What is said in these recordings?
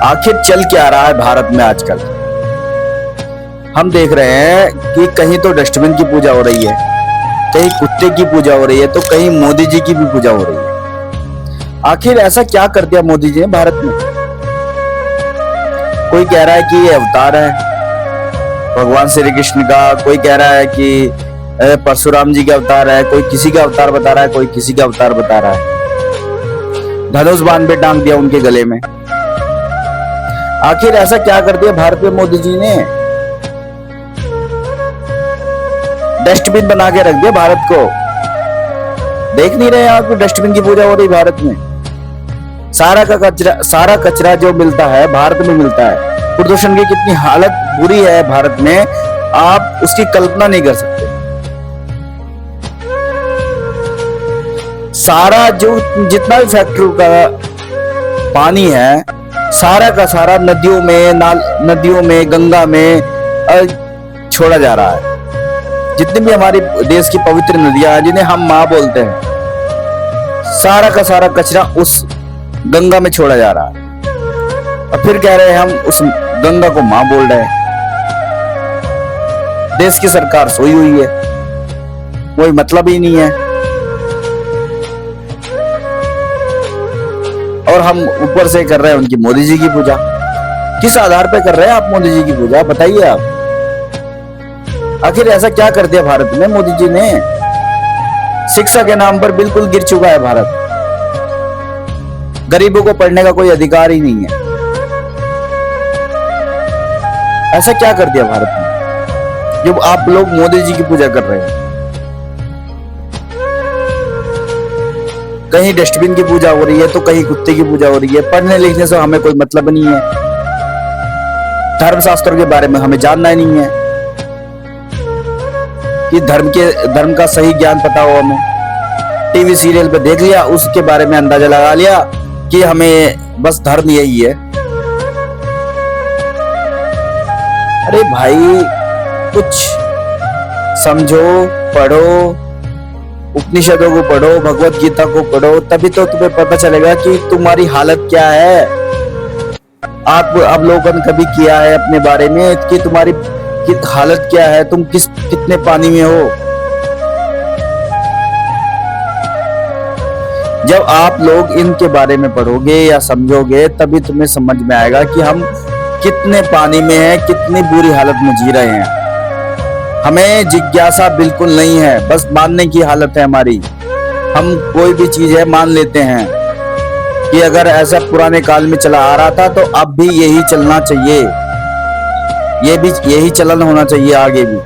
आखिर चल क्या रहा है भारत में आजकल? हम देख रहे हैं कि कहीं तो डस्टबिन की पूजा हो रही है, कहीं कुत्ते की पूजा हो रही है, तो कहीं मोदी जी की भी पूजा हो रही है। आखिर ऐसा क्या कर दिया मोदी जी ने भारत में? कोई कह रहा है कि ये अवतार है भगवान श्री कृष्ण का, कोई कह रहा है कि परशुराम जी का अवतार है, कोई किसी का अवतार बता रहा है, कोई किसी का अवतार बता रहा है। धनुष बाण पे टांग दिया उनके गले में। आखिर ऐसा क्या कर दिया भारत में मोदी जी ने? डस्टबिन बना के रख दिया भारत को। देख नहीं रहे आप डस्टबिन की पूजा हो रही भारत में? सारा कचरा जो मिलता है भारत में मिलता है। प्रदूषण की कितनी हालत बुरी है भारत में, आप उसकी कल्पना नहीं कर सकते। सारा जो जितना भी फैक्ट्री का पानी है, सारा का सारा नदियों में गंगा में छोड़ा जा रहा है। जितनी भी हमारी देश की पवित्र नदियां हैं जिन्हें हम माँ बोलते हैं, सारा का सारा कचरा उस गंगा में छोड़ा जा रहा है। और फिर कह रहे हैं हम उस गंगा को माँ बोल रहे हैं। देश की सरकार सोई हुई है, कोई मतलब ही नहीं है। और हम ऊपर से कर रहे हैं उनकी मोदी जी की पूजा। किस आधार पे कर रहे हैं आप मोदी जी की पूजा, बताइए आप? आखिर ऐसा क्या कर दिया भारत में मोदी जी ने? शिक्षा के नाम पर बिल्कुल गिर चुका है भारत। गरीबों को पढ़ने का कोई अधिकार ही नहीं है। ऐसा क्या कर दिया भारत में जब आप लोग मोदी जी की पूजा कर रहे हैं? कहीं डस्टबिन की पूजा हो रही है तो कहीं कुत्ते की पूजा हो रही है। पढ़ने लिखने से हमें कोई मतलब नहीं है। धर्मशास्त्रों के बारे में हमें जानना ही नहीं है कि धर्म का सही ज्ञान पता हो हमें। टीवी सीरियल पे देख लिया, उसके बारे में अंदाजा लगा लिया कि हमें बस धर्म यही है। अरे भाई, कुछ समझो, पढ़ो, उपनिषदों को पढ़ो, भगवत गीता को पढ़ो, तभी तो तुम्हें पता चलेगा कि तुम्हारी हालत क्या है। आप अवलोकन कभी किया है अपने बारे में कि तुम्हारी हालत क्या है? तुम कितने पानी में हो? जब आप लोग इनके बारे में पढ़ोगे या समझोगे तभी तुम्हें समझ में आएगा कि हम कितने पानी में हैं, कितनी बुरी हालत में जी रहे हैं। हमें जिज्ञासा बिल्कुल नहीं है, बस मानने की हालत है हमारी। हम कोई भी चीज है मान लेते हैं कि अगर ऐसा पुराने काल में चला आ रहा था तो अब भी यही चलना चाहिए, ये भी यही चलन होना चाहिए आगे भी।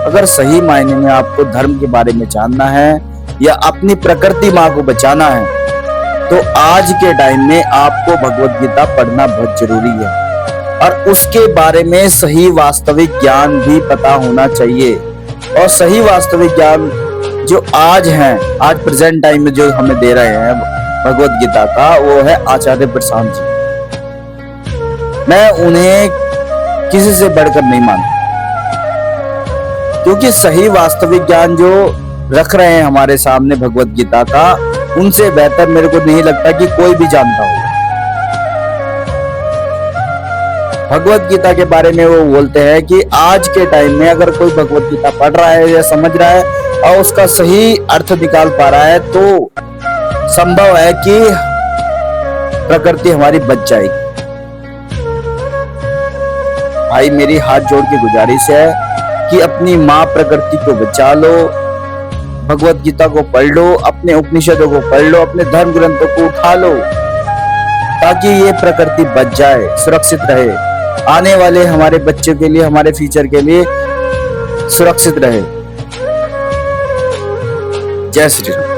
अगर सही मायने में आपको धर्म के बारे में जानना है या अपनी प्रकृति माँ को बचाना है तो आज के टाइम में आपको भगवत गीता पढ़ना बहुत जरूरी है। और उसके बारे में सही वास्तविक ज्ञान भी पता होना चाहिए। और सही वास्तविक ज्ञान जो आज प्रेजेंट टाइम में जो हमें दे रहे हैं भगवत गीता का, वो है आचार्य प्रशांत जी। मैं उन्हें किसी से बढ़कर नहीं मानता, क्योंकि सही वास्तविक ज्ञान जो रख रहे हैं हमारे सामने भगवत गीता का, उनसे बेहतर मेरे को नहीं लगता कि कोई भी जानता होगा। भगवत गीता के बारे में वो बोलते हैं कि आज के टाइम में अगर कोई भगवत गीता पढ़ रहा है या समझ रहा है और उसका सही अर्थ निकाल पा रहा है तो संभव है कि प्रकृति हमारी बच जाएगी। भाई, मेरी हाथ जोड़ के गुजारिश है कि अपनी माँ प्रकृति को बचा लो, भगवत गीता को पढ़ लो, अपने उपनिषदों को पढ़ लो, अपने धर्म ग्रंथों को उठा लो, ताकि ये प्रकृति बच जाए, सुरक्षित रहे, आने वाले हमारे बच्चों के लिए, हमारे फ्यूचर के लिए सुरक्षित रहे। जय श्री राम।